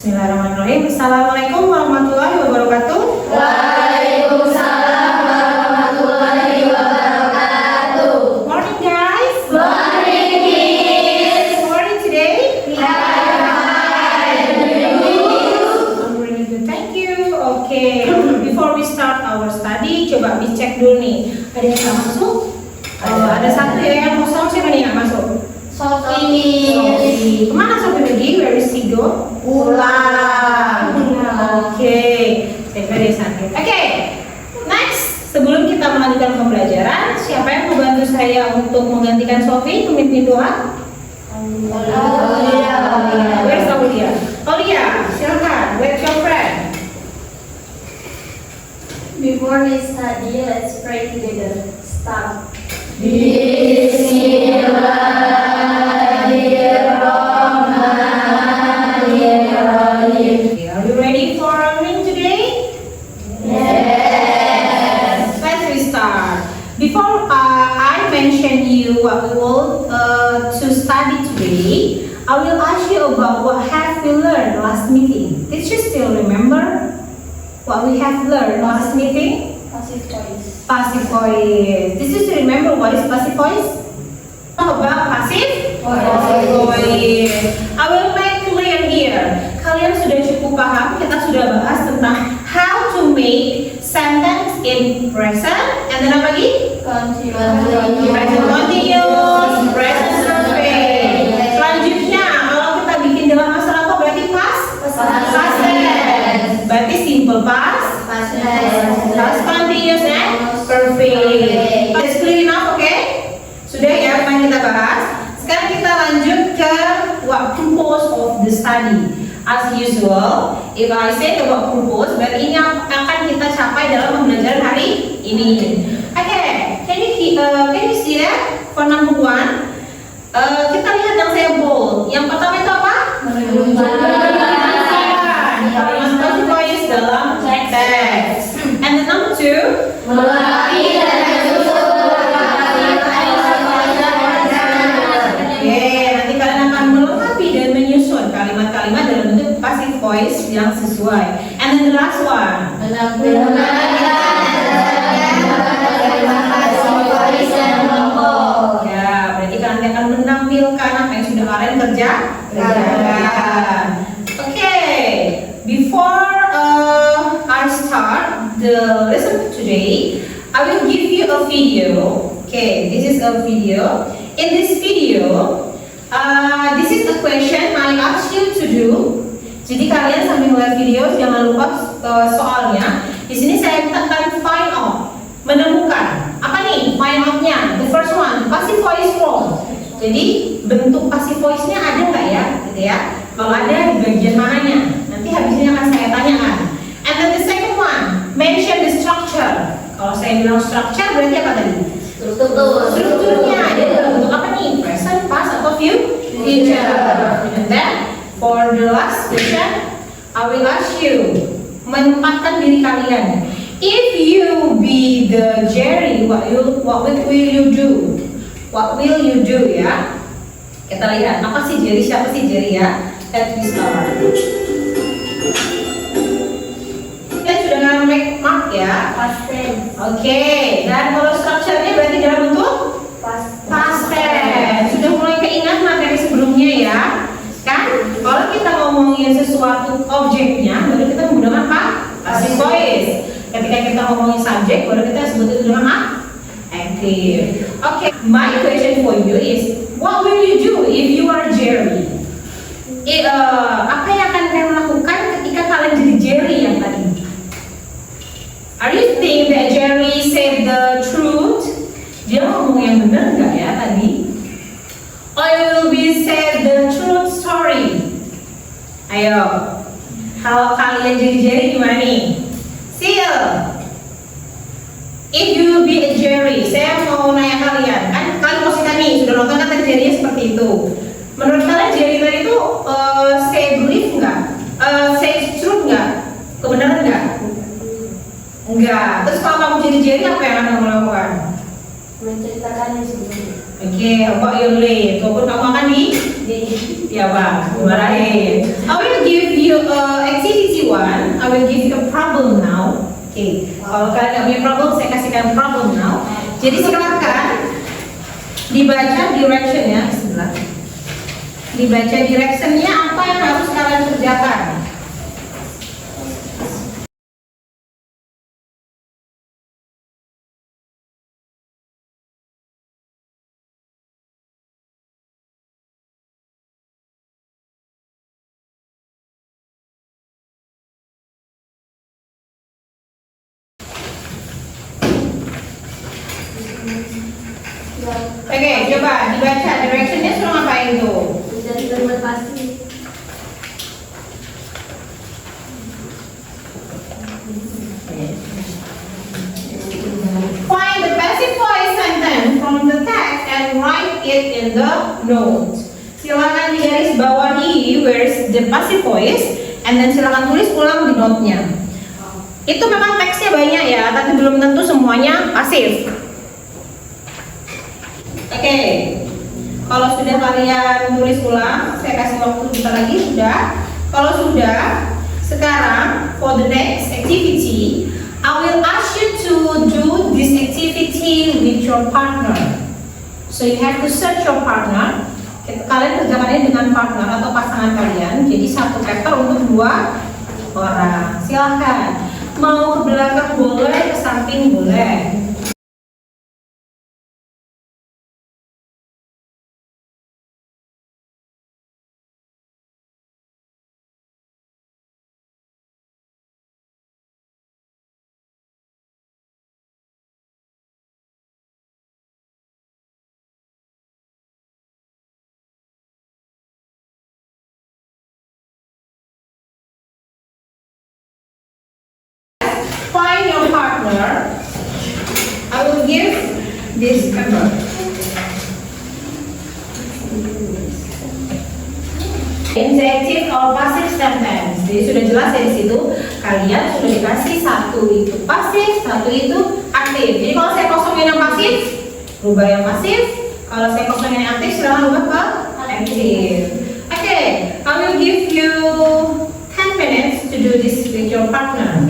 Bismillahirrahmanirrahim. Assalamualaikum warahmatullahi wabarakatuh. Waalaikumsalam warahmatullahi wabarakatuh. Morning guys. Morning kids. Morning today. Hi. I'm really good. Thank you. Okay. Before we start our study, coba dicek dulu nih. Ada yang nggak masuk? Ada satu ya yang kosong. Siapa nih yang nggak masuk? Sophie. Kemana Sophie pergi? Where is she go? Pulang. Oke. Very santai. Oke. Next, sebelum kita melanjutkan pembelajaran, siapa yang membantu saya untuk menggantikan Sophie pemimpin doa? Where's Aulia? Aulia, silakan. Where's your friend? Before we study, let's pray together. Start. Bismillahirrahmanirrahim. Are you ready for learning today? Yes. Let's start. Before I mention you what we will to study today, I will ask you about what have we learned last meeting. Did you still remember what we have learned last meeting? Passive voice. Passive voice. Did you still remember what is passive voice? How about passive voice? I will make clear here. Kalian sudah cukup paham, kita sudah bahas tentang how to make sentence in present and then apa lagi? Present continuous, present perfect. Selanjutnya, kalau kita bikin dalam masa lalu berarti past tense. Berarti simple past continuous and perfect. It's clear enough, okay? Sudah ya, apa yang kita bahas? Sekarang kita lanjut ke what purpose of the study. As usual, if I say the what purpose, berarti ini akan kita capai dalam pembelajaran hari ini. Okay, can you see that? For number one, kita lihat yang saya bold. Yang pertama itu apa? Kalimat passive voice dalam teks. And the number two, Melengkapi dan menyusun nanti kalian akan melengkapi dan menyusun kalimat-kalimat dalam bentuk passive voice yang sesuai. And then the last one, ya berarti kalian akan menampilkan apa yang sudah kalian kerjakan. Okay, before I start the lesson today, I will give you a video. Okay, this is a video. In this video, this is a question I ask you to do. Jadi kalian sambil melihat video jangan lupa soalnya. Di sini saya tekan find out, menemukan. Apa nih find out-nya? The first one, passive voice form. Jadi bentuk passive voice-nya ada nggak ya? Gitu ya. Kalau ada di bagian mananya? Nanti habis ini akan saya tanyakan. And then the second one, mention the structure. Kalau saya bilang structure berarti apa tadi? Strukturnya ada dalam bentuk apa nih? Present, past, atau future. And then for the last question, I will ask you menempatkan diri kalian. If you be the Jerry, what will you do? What will you do ya? Kita lihat apa sih Jerry? Siapa sih Jerry ya? Let's start. Kita sudah make mark ya. Oke, dan kalau strukturnya berarti dalam bentuk past tense. Sudah mulai keingat materi sebelumnya ya, kan? Kalau kita ngomongin sesuatu objeknya, baru kita menggunakan apa? Passive voice. Ketika kita ngomongin subjek, baru kita sebut itu dengan apa? Active. Okay, my question for you is, what will you do if you are Jerry? Apa yang akan kalian lakukan ketika kalian jadi Jerry yang tadi? Are you think that Jerry said the truth? Dia ngomong yang benar nggak ya tadi? Or will we say the truth story? Ayo, kalau kalian jadi Jerry gimana nih? Sil, if you be a Jerry, saya mau nanya kalian, kan kalian posisikan nih, sudah nonton kan tadi Jerry seperti itu. Menurut kalian Jerry tadi itu say believe nggak? Say truth nggak? Kebenaran nggak? Enggak. Terus kalau kamu jadi Jerry apa yang akan kamu lakukan? menceritakannya sebelumnya. Okay, how about your late? Walaupun kamu akan ya Bang, marahin. I will give you activity one. I will give you a problem now. Okay, kalau kalian nggak punya problem, saya kasihkan problem now. Jadi silakan dibaca directionnya sebelah. Dibaca directionnya apa yang harus kalian kerjakan. Oke, coba dibaca directionnya suruh ngapain tuh? Jadi berbuat pasti. Find the passive voice sentence from the text and write it in the note. Silakan di garis bawahi where is the passive voice, and then silakan tulis ulang di note-nya. Itu memang teksnya banyak ya, tapi belum tentu semuanya pasif. Oke, kalau sudah kalian tulis ulang, saya kasih waktu bentar lagi sudah. Kalau sudah, sekarang for the next activity, I will ask you to do this activity with your partner. So you have to search your partner. Kalian kerjakannya dengan partner atau pasangan kalian. Jadi satu paper untuk 2 orang. Silahkan. Mau ke belakang boleh, ke samping boleh. Find your partner. I will give this paper. Injective or passive sentence. Jadi sudah jelas ya di situ. Kalian sudah dikasih satu itu pasif, satu itu aktif. Jadi kalau saya kosongin yang pasif, rubah yang pasif. Kalau saya kosongin yang aktif, silahkan rubah ke aktif. Okay, I will give you 10 minutes to do this with your partner.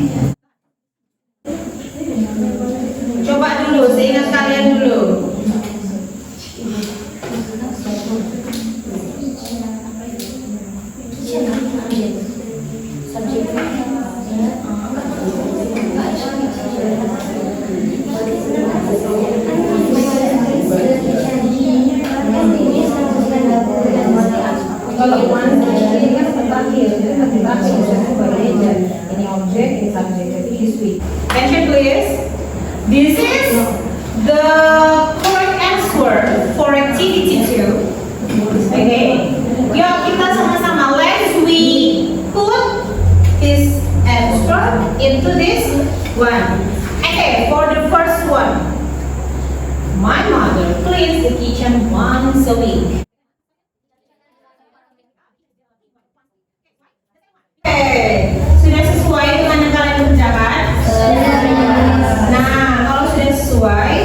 Coba dulu, seingat kalian dulu. Kalau ini kan terakhir, ini objek, ini subjek, jadi this. Attention please. This is the correct answer for activity 2. Okay. Yuk kita sama-sama let's we put this answer into this one. Okay, for the first one. My mother cleans the kitchen once a week. Okay, sudah sesuai dengan yang kalian kerjakan? Nah, kalau sudah sesuai,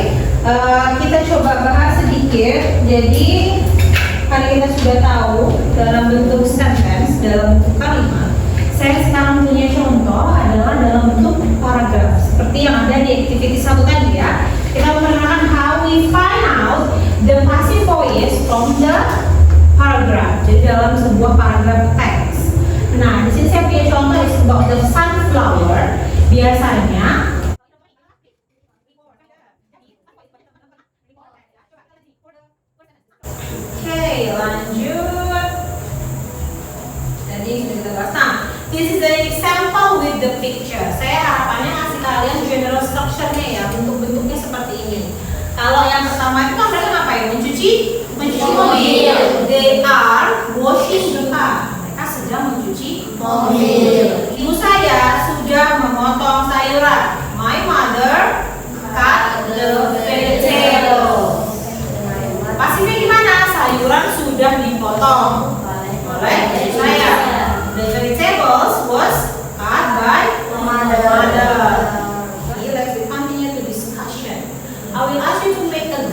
kita coba bahas sedikit. Jadi, karena kita sudah tahu dalam bentuk sentence, dalam bentuk kalimat, saya sekarang punya contoh adalah dalam bentuk paragraf, seperti yang ada di activity 1 tadi ya. Kita mengenalkan how we find out the passive voice from the paragraph. Jadi dalam sebuah paragraf teks. Nah, di sini saya punya contoh is about the sunflower. Biasanya lanjut. Tadi sudah kita bahas. Nah, this is an example with the picture. Saya harapannya ngasih kalian general structure-nya ya, bentuk-bentuknya seperti ini. Kalau yang pertama itu kan mereka ngapain? Mencuci mobil. They are washing the car. Mereka sedang mencuci mobil. Ibu saya sudah memotong sayuran. My mother cut the vegetable. Pasifnya gimana? Sayuran sudah dipotong oleh saya. The vegetables was cut by mother. Okay, let's continue the discussion. I will ask you to make a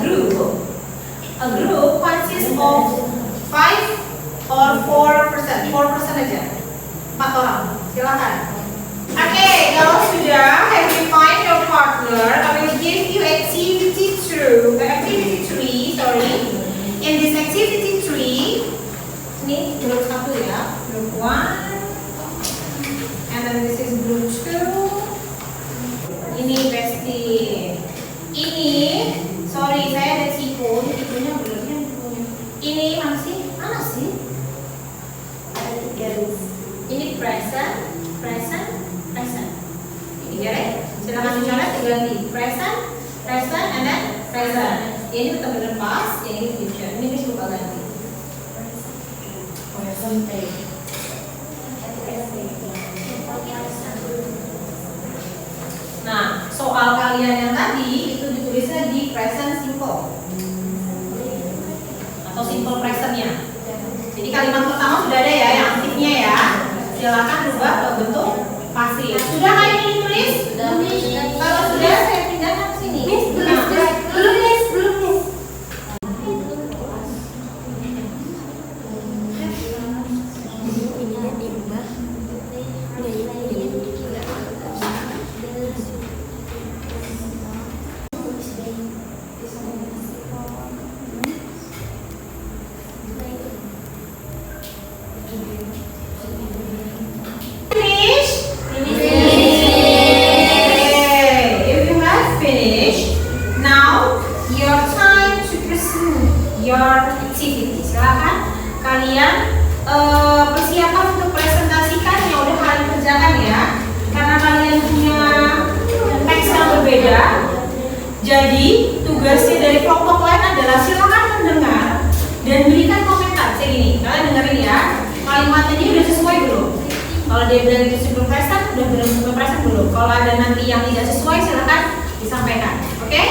of 5 or 4%? 4% aja. 4 orang. Silakan. Oke, kalau sudah, have you find your partner? I will give you activity 3. Sorry. In this activity 3, ini group 1 ya, group 1. And then this is group 2. Ini bestie. Ini, sorry saya ada tipu, tipunya belum. Ini mana sih? Ada 3 list. Ini present. Ini ya, silakan dicoret diganti present, and then present. Ini betul-betul past, ini future. Ini bisa lupa ganti. Nah, soal kalian yang tadi itu ditulisnya di present simple atau simple presentnya. Jadi kalimat pertama sudah ada ya, yang aktifnya ya. Silakan rubah ke bentuk pasif. Sudah nggak ini ditulis? Kalau sudah saya pindahkan ke sini. Belum. Persiapan untuk presentasikan yang udah kalian kerjakan ya, karena kalian punya teks yang berbeda. Jadi tugasnya dari kelompok lain adalah silakan mendengar dan berikan komentar. Kayak gini, kalian dengerin ya, kalimatnya ini udah sesuai belum? Kalau dia bilang itu simple present, udah belum simple present belum? Kalau ada nanti yang tidak sesuai, silakan disampaikan. Oke?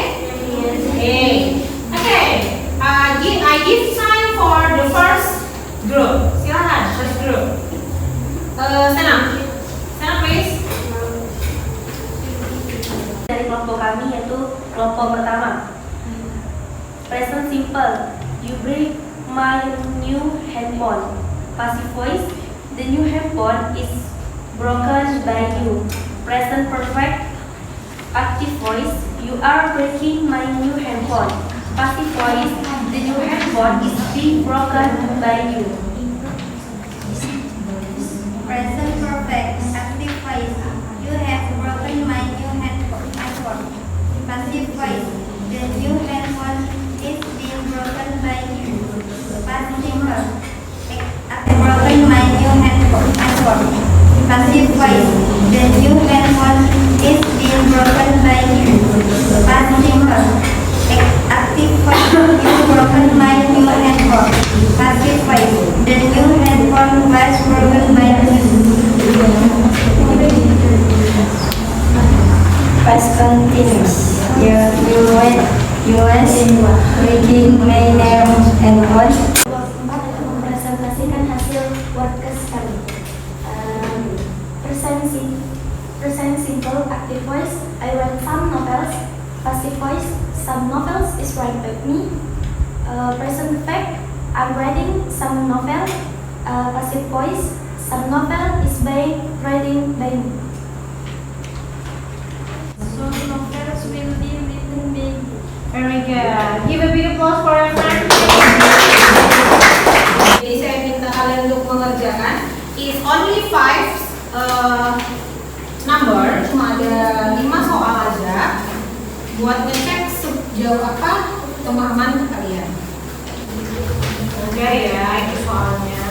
Oke. I give time for the first group. Silakan, first group. Senang please. Dari kelompok kami yaitu kelompok pertama. Present simple. You bring my new handphone. Passive voice. The new handphone is broken by you. Present perfect. Active voice. You are breaking my new handphone. Passive voice. The new handphone is being broken by you. Present perfect. Active voice. You have broken my new handphone. Passive voice. The new handphone is being broken by you. Past simple. I've broken my new handphone. Passive voice. The new handphone is being broken by you. Past simple. Active voice. You broken my new handphone. Passive voice. The new handphone was broken by you. Past continuous. You was reading my name and what? Mempresentasikan hasil podcast kami. Present simple, active voice. I read some novels. Passive voice. Some novels is read by me. Present fact. I'm reading some novel. Passive voice. Some novel is reading by me. Some novels will be written by me. Very good. Give a big applause for your friend. Jadi saya minta kalian untuk mengerjakan. Is only 5 number, cuma ada 5 soal aja. Buat ngecek sejauh apa pemahaman kalian. Oke ya, itu soalnya.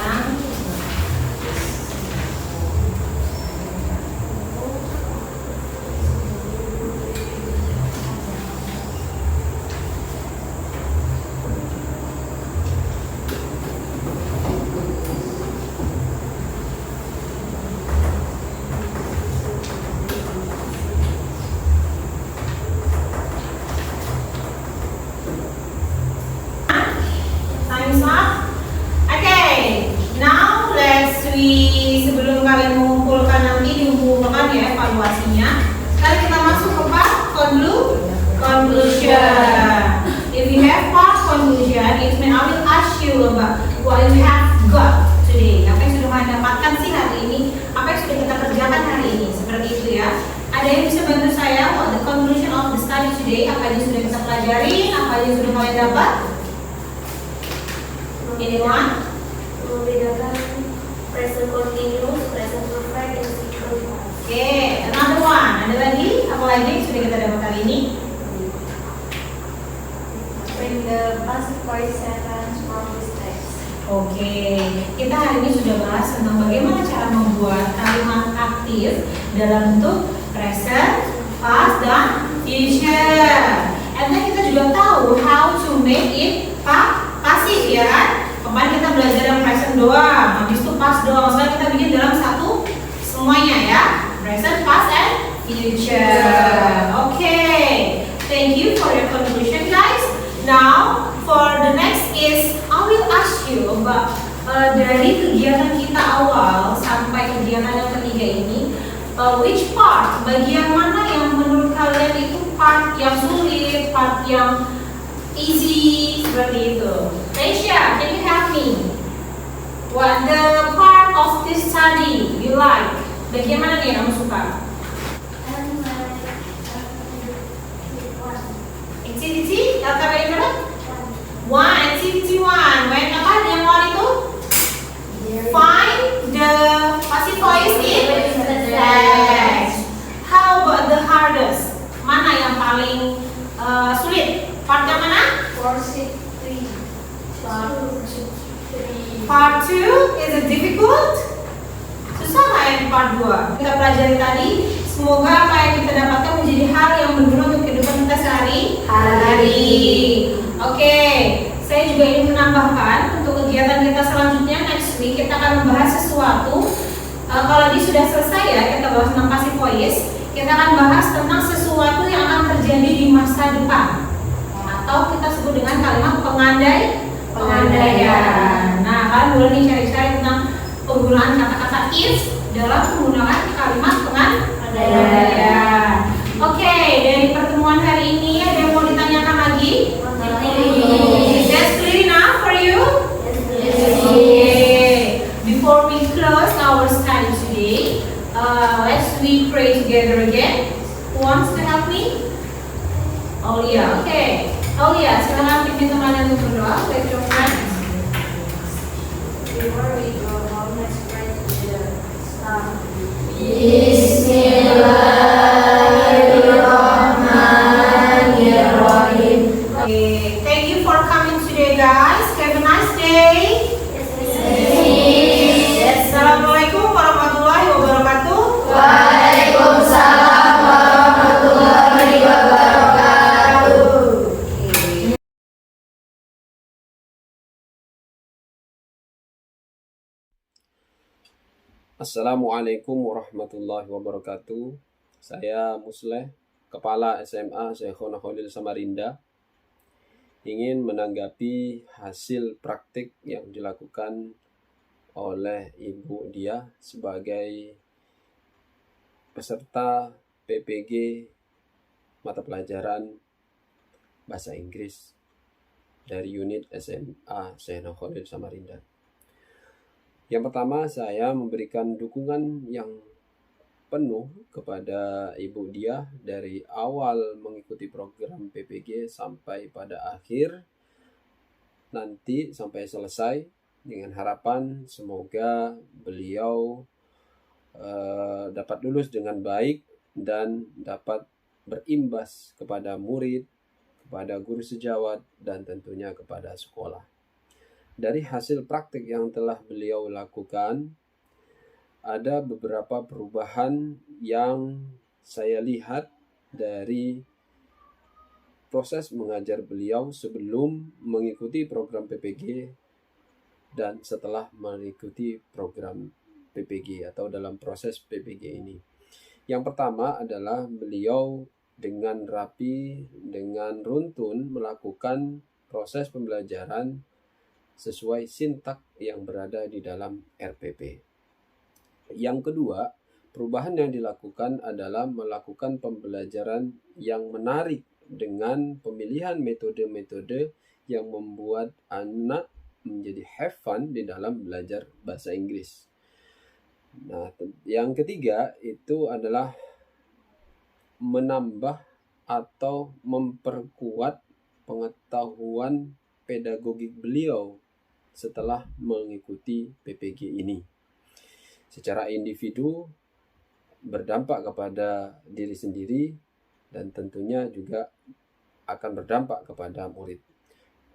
Time's up. Okay. you about what you have got today. Apa yang sudah kalian dapatkan sih hari ini? Apa yang sudah kita kerjakan hari ini? Seperti itu ya. Ada yang bisa bantu saya? What the conclusion of the study today? Apa yang sudah kita pelajari? Apa yang sudah kalian dapat? Anyone? Membedakan present continuous, present perfect, dan simple past. Okay, another one. Ada lagi? Apa lagi yang sudah kita dapat hari ini? Bring the passive voice sentence from this text. Oke, kita hari ini sudah bahas tentang bagaimana cara membuat kalimat aktif dalam bentuk present, past, dan future. And then kita juga tahu how to make it pasif ya kan? Kemarin kita belajar yang present doang, habis itu past doang. Sekarang kita bikin dalam satu semuanya ya, present, past, and future. Okay, thank you for your contribution guys. Now for the next is I will ask you about dari kegiatan kita awal sampai kegiatan yang ketiga ini, which part, bagian mana yang menurut kalian itu part yang sulit, part yang easy, seperti itu. Tasha, can you help me? What the part of this study you like? Bagian mana nih yang kamu suka? Activity, LKPI berapa? One, activity one. When apa yang one itu? Find the passive voice in text. How about the hardest? Mana yang paling sulit? Part yang mana? Part 2 is it difficult? Susah nggak yang part 2? Kita pelajari tadi. Semoga apa yang kita dapatkan menjadi hal yang berguna untuk kehidupan kita sehari-hari. Oke, saya juga ingin menambahkan untuk kegiatan kita selanjutnya next week kita akan membahas sesuatu. Kalau ini sudah selesai ya, kita bahas tentang passive voice. Kita akan bahas tentang sesuatu yang akan terjadi di masa depan, atau kita sebut dengan kalimat pengandaian. Nah, kalian boleh nih cari-cari tentang penggunaan kata-kata if dalam menggunakan kalimat pengandaian. Oke, dari pertemuan hari ini ada yang mau ditanyakan lagi? Is that clear enough for you? Okay. Before we close our study today, let's we pray together again. Who wants to help me? Aulia, okay. Aulia, silakan pimpin teman untuk berdoa. With your friends. Before we go home, let's pray together. Bismillahirrahmanirrahim. Okay, thank you for coming today, guys. Have a nice day. Yes. Assalamualaikum warahmatullahi wabarakatuh. Waalaikumsalam warahmatullahi wabarakatuh. Assalamualaikum warahmatullahi wabarakatuh. Saya Musleh, Kepala SMA Syekhona Khalil Samarinda, ingin menanggapi hasil praktik yang dilakukan oleh Ibu Dia sebagai peserta PPG mata pelajaran Bahasa Inggris dari unit SMA Syekhona Khalil Samarinda. Yang pertama, saya memberikan dukungan yang penuh kepada Ibu Dia dari awal mengikuti program PPG sampai pada akhir nanti sampai selesai, dengan harapan semoga beliau dapat lulus dengan baik dan dapat berimbas kepada murid, kepada guru sejawat, dan tentunya kepada sekolah. Dari hasil praktik yang telah beliau lakukan, ada beberapa perubahan yang saya lihat dari proses mengajar beliau sebelum mengikuti program PPG dan setelah mengikuti program PPG atau dalam proses PPG ini. Yang pertama adalah beliau dengan rapi, dengan runtun melakukan proses pembelajaran sesuai sintak yang berada di dalam RPP. Yang kedua, perubahan yang dilakukan adalah melakukan pembelajaran yang menarik dengan pemilihan metode-metode yang membuat anak menjadi have fun di dalam belajar bahasa Inggris. Nah, yang ketiga itu adalah menambah atau memperkuat pengetahuan pedagogik beliau setelah mengikuti PPG ini. Secara individu berdampak kepada diri sendiri dan tentunya juga akan berdampak kepada murid.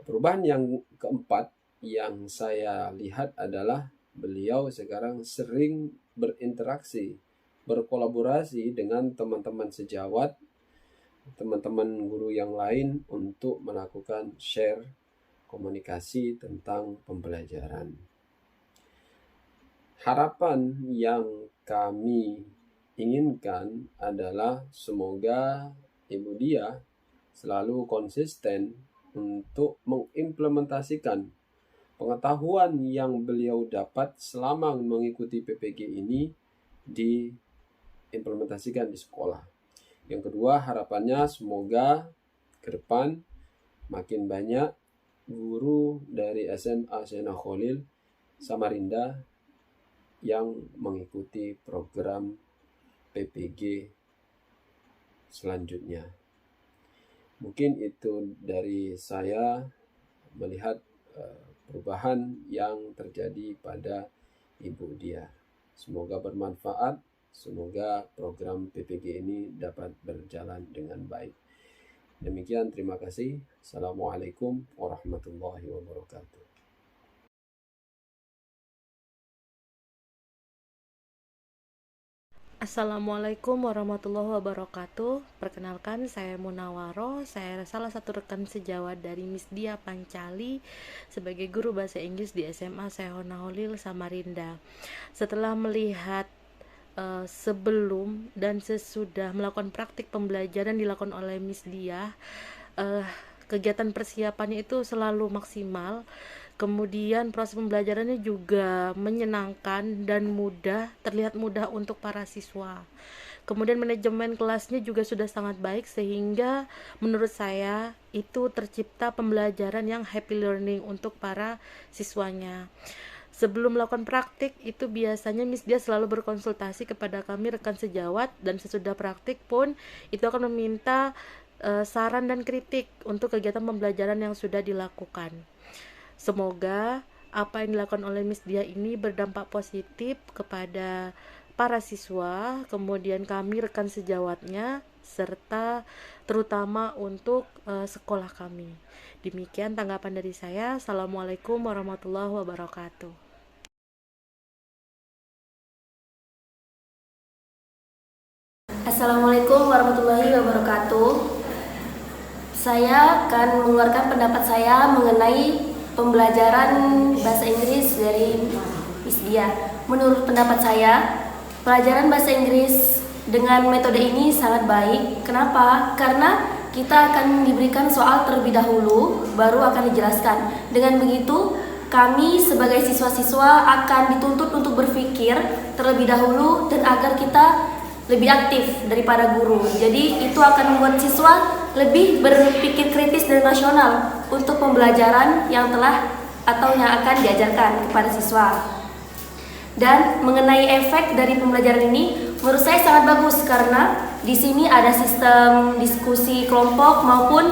Perubahan yang keempat yang saya lihat adalah beliau sekarang sering berinteraksi, berkolaborasi dengan teman-teman sejawat, teman-teman guru yang lain untuk melakukan share komunikasi tentang pembelajaran. Harapan yang kami inginkan adalah semoga Ibu Diah selalu konsisten untuk mengimplementasikan pengetahuan yang beliau dapat selama mengikuti PPG ini diimplementasikan di sekolah. Yang kedua, harapannya semoga ke depan makin banyak guru dari SMA Sena Khalil Samarinda yang mengikuti program PPG selanjutnya. Mungkin itu dari saya melihat perubahan yang terjadi pada Ibu Diah. Semoga bermanfaat, semoga program PPG ini dapat berjalan dengan baik. Demikian, terima kasih. Assalamualaikum warahmatullahi wabarakatuh. Assalamualaikum warahmatullahi wabarakatuh. Perkenalkan, saya Munawaro. Saya salah satu rekan sejawat dari Miss Diah Pancali sebagai guru bahasa Inggris di SMA Sena Khalil Samarinda. Setelah melihat sebelum dan sesudah melakukan praktik pembelajaran dilakukan oleh Miss Diah, kegiatan persiapannya itu selalu maksimal. Kemudian proses pembelajarannya juga menyenangkan dan mudah, terlihat mudah untuk para siswa. Kemudian manajemen kelasnya juga sudah sangat baik sehingga menurut saya itu tercipta pembelajaran yang happy learning untuk para siswanya. Sebelum melakukan praktik itu biasanya Miss Diah selalu berkonsultasi kepada kami rekan sejawat, dan sesudah praktik pun itu akan meminta saran dan kritik untuk kegiatan pembelajaran yang sudah dilakukan. Semoga apa yang dilakukan oleh Miss Diah ini berdampak positif kepada para siswa, kemudian kami rekan sejawatnya, serta terutama untuk sekolah kami. Demikian tanggapan dari saya. Assalamualaikum warahmatullahi wabarakatuh. Assalamualaikum warahmatullahi wabarakatuh. Saya akan mengeluarkan pendapat saya mengenai pembelajaran bahasa Inggris dari Miss Diah. Menurut pendapat saya, pelajaran bahasa Inggris dengan metode ini sangat baik. Kenapa? Karena kita akan diberikan soal terlebih dahulu, baru akan dijelaskan. Dengan begitu, kami sebagai siswa-siswa akan dituntut untuk berpikir terlebih dahulu dan agar kita lebih aktif daripada guru. Jadi itu akan membuat siswa lebih berpikir kritis dan rasional untuk pembelajaran yang telah atau yang akan diajarkan kepada siswa. Dan mengenai efek dari pembelajaran ini, menurut saya sangat bagus karena di sini ada sistem diskusi kelompok maupun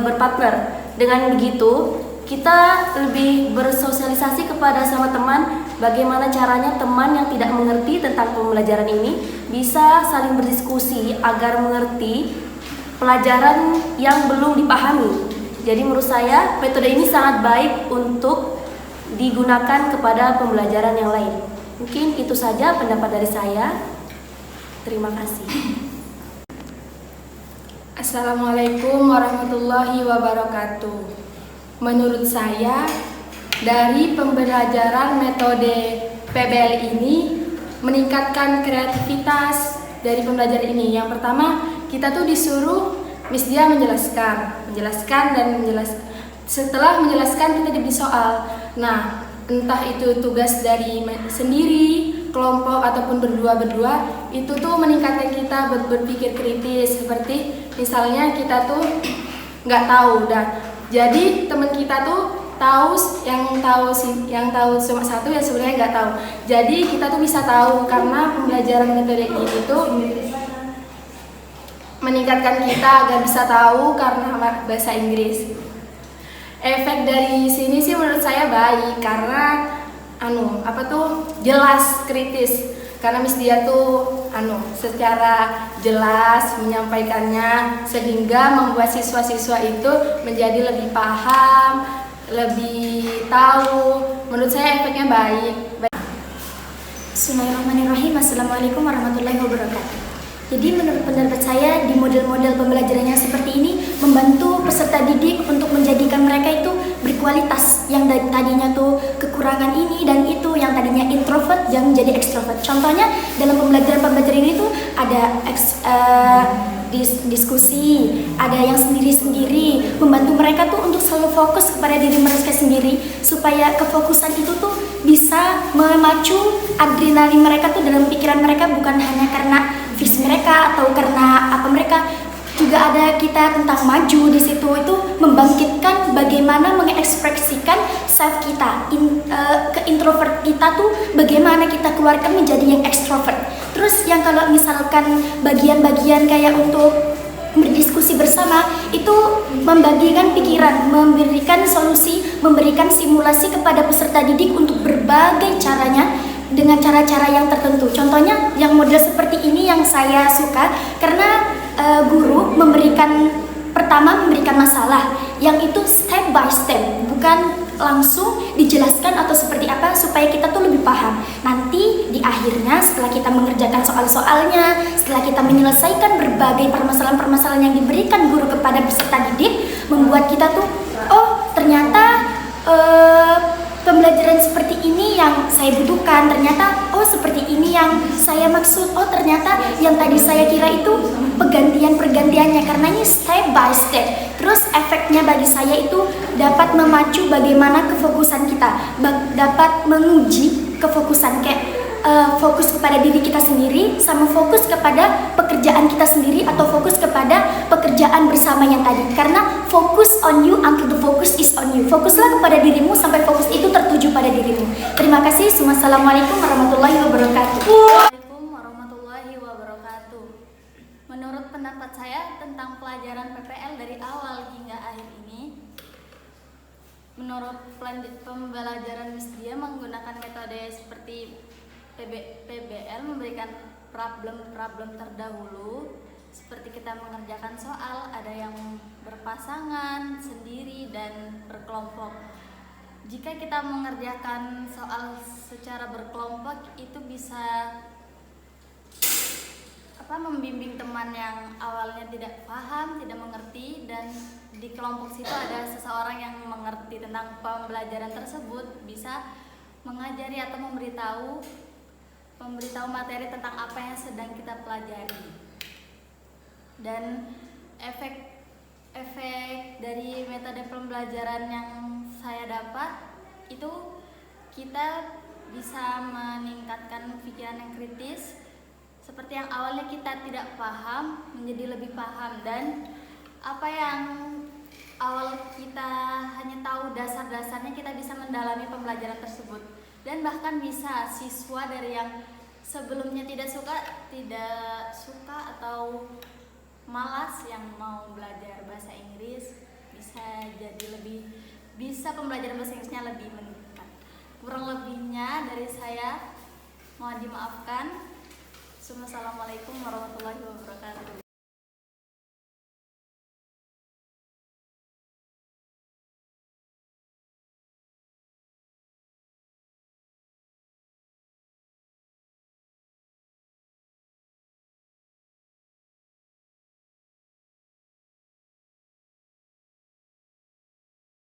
berpartner. Dengan begitu, kita lebih bersosialisasi kepada sama teman bagaimana caranya teman yang tidak mengerti tentang pembelajaran ini bisa saling berdiskusi agar mengerti pelajaran yang belum dipahami. Jadi menurut saya metode ini sangat baik untuk digunakan kepada pembelajaran yang lain. Mungkin itu saja pendapat dari saya. Terima kasih. Assalamualaikum warahmatullahi wabarakatuh. Menurut saya, dari pembelajaran metode PBL ini meningkatkan kreativitas dari pembelajaran ini. Yang pertama, kita tuh disuruh Miss Diah menjelaskan. Setelah menjelaskan kita diberi soal. Nah, entah itu tugas dari sendiri, kelompok ataupun berdua, itu tuh meningkatkan kita berpikir kritis. Seperti misalnya kita tuh nggak tahu, dan jadi teman kita tuh yang tahu cuma satu yang sebenarnya nggak tahu. Jadi kita tuh bisa tahu karena pembelajaran metode ini tuh meningkatkan kita agar bisa tahu karena bahasa Inggris. Efek dari sini sih menurut saya baik karena jelas, kritis. Karena Miss Dia tuh secara jelas menyampaikannya sehingga membuat siswa-siswa itu menjadi lebih paham, lebih tahu. Menurut saya efeknya baik. Bismillahirrahmanirrahim. Assalamualaikum warahmatullahi wabarakatuh. Jadi menurut pendapat saya di model-model pembelajaran yang seperti ini membantu peserta didik untuk menjadikan mereka itu berkualitas, yang tadinya tuh kekurangan ini dan itu, yang tadinya introvert yang menjadi extrovert. Contohnya dalam pembelajaran ini tuh ada diskusi, ada yang sendiri-sendiri, membantu mereka tuh untuk selalu fokus kepada diri mereka sendiri supaya kefokusan itu tuh bisa memacu adrenalin mereka tuh dalam pikiran mereka, bukan hanya karena visi mereka atau karena apa mereka. Juga ada kita tentang maju di situ, itu membangkitkan bagaimana mengekspresikan self kita, ke introvert kita tuh bagaimana kita keluarkan menjadi yang extrovert. Terus yang kalau misalkan bagian-bagian kayak untuk berdiskusi bersama itu membagikan pikiran, memberikan solusi, memberikan simulasi kepada peserta didik untuk berbagai caranya dengan cara-cara yang tertentu. Contohnya yang model seperti ini yang saya suka karena guru memberikan masalah yang itu step by step, bukan langsung dijelaskan atau seperti apa supaya kita tuh lebih paham. Nanti di akhirnya setelah kita mengerjakan soal-soalnya, setelah kita menyelesaikan berbagai permasalahan-permasalahan yang diberikan guru kepada peserta didik, membuat kita tuh ternyata pembelajaran seperti ini yang saya butuhkan, ternyata seperti ini yang saya maksud, ternyata yang tadi saya kira itu pergantiannya karena ini step by step. Terus efeknya bagi saya itu dapat memacu bagaimana kefokusan kita, dapat menguji kefokusan fokus kepada diri kita sendiri sama fokus kepada pekerjaan kita sendiri atau fokus kepada pekerjaan bersama yang tadi. Karena focus on you until the focus is on you. Fokuslah kepada dirimu sampai fokus itu tertuju pada dirimu. Terima kasih. Wassalamualaikum warahmatullahi wabarakatuh. Assalamualaikum warahmatullahi wabarakatuh. Menurut pendapat saya tentang pelajaran PPL dari awal hingga akhir ini, menurut pembelajaran Miss Dia menggunakan metode seperti PBL, memberikan problem terdahulu seperti kita mengerjakan soal, ada yang berpasangan, sendiri, dan berkelompok. Jika kita mengerjakan soal secara berkelompok itu bisa membimbing teman yang awalnya tidak paham, tidak mengerti, dan di kelompok situ ada seseorang yang mengerti tentang pembelajaran tersebut, bisa mengajari atau memberitahu materi tentang apa yang sedang kita pelajari. Dan efek dari metode pembelajaran yang saya dapat itu kita bisa meningkatkan pikiran yang kritis, seperti yang awalnya kita tidak paham menjadi lebih paham, dan apa yang awal kita hanya tahu dasar-dasarnya kita bisa mendalami pembelajaran tersebut. Dan bahkan bisa siswa dari yang sebelumnya tidak suka atau malas yang mau belajar bahasa Inggris bisa pembelajaran bahasa Inggrisnya lebih meningkat. Kurang lebihnya dari saya mohon dimaafkan. Assalamualaikum warahmatullahi wabarakatuh.